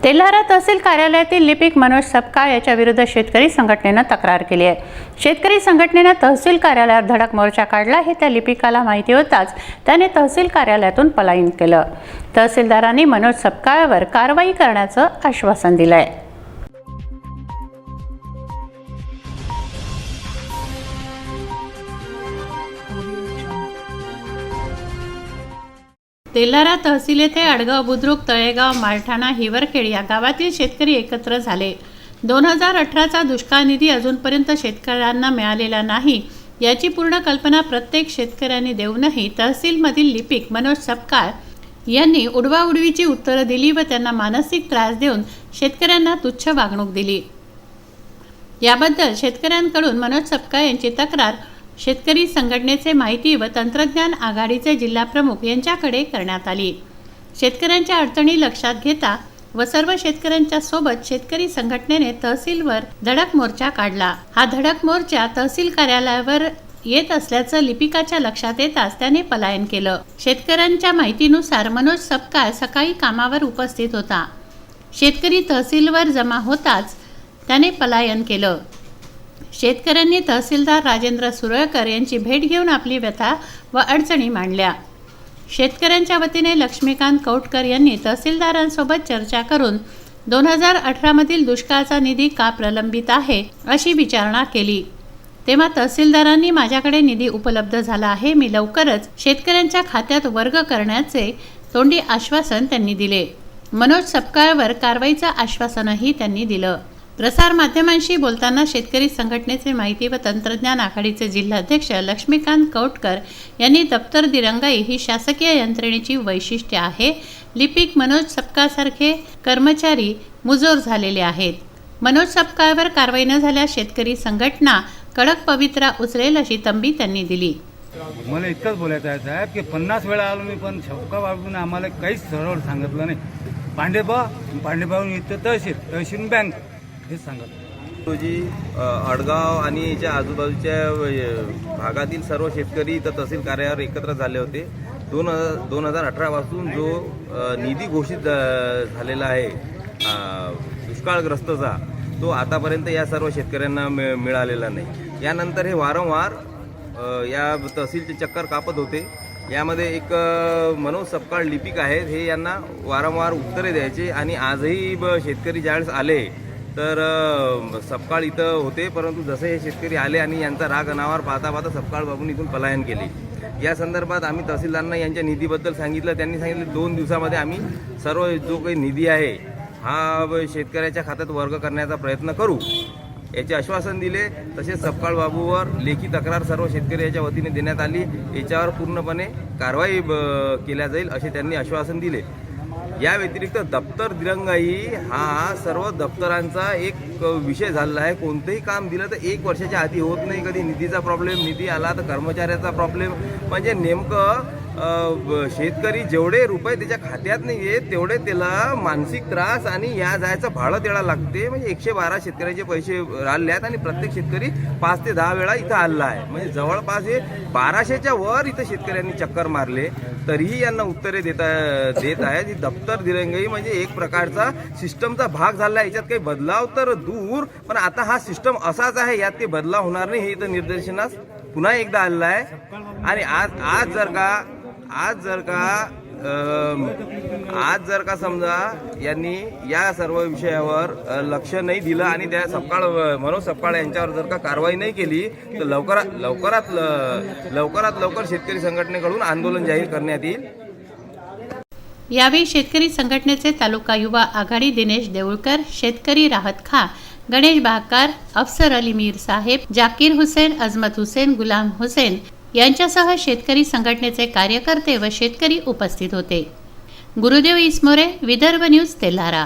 तेल्हारा तहसील कार्यालयातील लिपिक मनोज सपकाळ याच्या विरुद्ध शेतकरी संघटनेने तक्रार केली आहे। शेतकरी संघटनेने तहसील कार्यालयावर धडक मोर्चा काढला हे त्या लिपिकाला माहिती होताच त्याने तहसील कार्यालयातून पलायन केलं। तहसीलदारांनी मनोज सपकाळवर कारवाई करण्याचं आश्वासन दिलंय। तेल्हारा तहसील येथे अडगाव, बुद्रुक, तळेगाव, माळठाणा, हिवरखेड या गावातील शेतकरी एकत्र झाले। 2018चा दुष्काळ निधी अजूनपर्यंत शेतकऱ्यांना मिळालेला नाही याची पूर्ण कल्पना प्रत्येक शेतकऱ्यांनी देऊनही तहसीलमधील लिपिक मनोज सपकाळ यांनी उडवाउडवीची उत्तरं दिली व त्यांना मानसिक त्रास देऊन शेतकऱ्यांना तुच्छ वागणूक दिली। याबद्दल शेतकऱ्यांकडून मनोज सपकाळ यांची तक्रार शेतकरी संघटनेचे माहिती व तंत्रज्ञान आघाडीचे जिल्हा प्रमुख यांच्याकडे करण्यात आली। शेतकऱ्यांच्या अडचणी लक्षात घेता व सर्व शेतकऱ्यांच्या सोबत शेतकरी संघटनेने तहसीलवर धडक मोर्चा काढला। हा धडक मोर्चा तहसील कार्यालयावर येत असल्याचं लिपिकाच्या लक्षात येताच त्याने पलायन केलं। शेतकऱ्यांच्या माहितीनुसार मनोज सपकाळ सकाळी कामावर उपस्थित होता। शेतकरी तहसीलवर जमा होताच त्याने पलायन केलं। शेतकऱ्यांनी तहसीलदार राजेंद्र सुरळकर यांची भेट घेऊन आपली व्यथा व अडचणी मांडल्या। शेतकऱ्यांच्या वतीने लक्ष्मीकांत कौटकर यांनी तहसीलदारांसोबत चर्चा करून 2018 मधील दुष्काळाचा निधी का प्रलंबित आहे अशी विचारणा केली। तेव्हा तहसीलदारांनी माझ्याकडे निधी उपलब्ध झाला आहे, मी लवकरच शेतकऱ्यांच्या खात्यात वर्ग करण्याचे तोंडी आश्वासन त्यांनी दिले। मनोज सपकाळवर कारवाईचं आश्वासनही त्यांनी दिलं। प्रसार माध्यमांशी बोलताना शेतकरी संघटनेचे माहिती व तंत्रज्ञान आघाडीचे जिल्हाध्यक्ष लक्ष्मीकांत कौटकर यांनी दप्तर दिरंगाई ही शासकीय यंत्रणेची वैशिष्ट्य आहे। लिपिक मनोज सपकाळसारखे कर्मचारी मुजोर झालेले आहेत। मनोज सपकाळवर कारवाई न झाल्यास शेतकरी संघटना कडक पवित्रा उचलेल अशी तंबी त्यांनी दिली। मला इतकंच बोलायचं आहे साहेब की 50 वेळा आलो मी पण सपकाळ बाबून आम्हाला काहीच सरळ सांगितलं नाही। पांडेबावून इथं तहसील बँक हे सांगत रोजी अडगाव आणि याच्या आजूबाजूच्या भागातील सर्व शेतकरी इथं तहसील कार्यालयावर एकत्र झाले होते। 2018 पासून जो निधी घोषित झालेला आहे दुष्काळग्रस्तचा तो आतापर्यंत या सर्व शेतकऱ्यांना मिळालेला नाही। यानंतर हे वारंवार या तहसीलचे चक्कर कापत होते। यामध्ये एक मनोज सपकाळ लिपिक आहेत, हे यांना वारंवार उत्तरे द्यायचे आणि आजही शेतकरी ज्यावेळेस आले तर सपकाळ इथं होते, परंतु जसे हे शेतकरी आले आणि यांचा राग अनावर पाहता पाहता सपकाळ बाबून इथून पलायन केले। या संदर्भात आम्ही तहसीलदारांना यांच्या निधीबद्दल सांगितलं। त्यांनी सांगितलं 2 दिवसामध्ये आम्ही सर्व जो काही निधी आहे हा शेतकऱ्याच्या खात्यात वर्ग करण्याचा प्रयत्न करू याचे आश्वासन दिले। तसेच सपकाळ बाबूवर लेखी तक्रार सर्व शेतकऱ्याच्या वतीने देण्यात आली, याच्यावर पूर्णपणे कारवाई केल्या जाईल असे त्यांनी आश्वासन दिले। या व्यतिरिक्त दप्तर दिरंगाई हा सर्व दप्तरांचा एक विषय झालेला आहे। कोणतेही काम दिलं तर 1 वर्षाच्या आधी होत नाही। कधी निधीचा प्रॉब्लेम, निधी आला तर कर्मचाऱ्याचा प्रॉब्लेम, म्हणजे नेमकं शेतकरी जेवढे रुपये त्याच्या खात्यात नाही येत तेवढे त्याला मानसिक त्रास आणि या जायचं भाडं द्यायला लागते। म्हणजे 112 शेतकऱ्याचे पैसे आले आहेत आणि प्रत्येक शेतकरी 5 ते 10 वेळा इथं आलेला आहे। म्हणजे जवळपास हे 1200च्या वर इथं शेतकऱ्यांनी चक्कर मारले तरीही यांना उत्तरे देत आहेत। ही दप्तर दिरंगाई म्हणजे एक प्रकारचा सिस्टमचा भाग झाला आहे। याच्यात काही बदलाव तर दूर, पण आता हा सिस्टम असाच आहे, यात ते बदलाव होणार नाही हे इथं निर्देशनास पुन्हा एकदा आलेलं आहे। आणि आज जर का समजा यांनी या सर्व विषयावर लक्ष नाही दिलं आणि त्या मनोज सपकाळ यांच्यावर जर का कारवाई नाही केली तर लवकरात लवकर शेतकरी संघटनेकडून आंदोलन जाहीर करण्यात येईल। यावेळी शेतकरी संघटनेचे तालुका युवा आघाडी दिनेश देऊळकर, शेतकरी राहत खा, गणेश भाकर, अफसर अली मीर साहेब, जाकीर हुसेन, अजमत हुसेन, गुलाम हुसेन यांच्यासह शेतकरी संघटनेचे कार्यकर्ते व शेतकरी उपस्थित होते। गुरुदेव इसमोरे, विदर्भ न्यूज, तेल्हारा।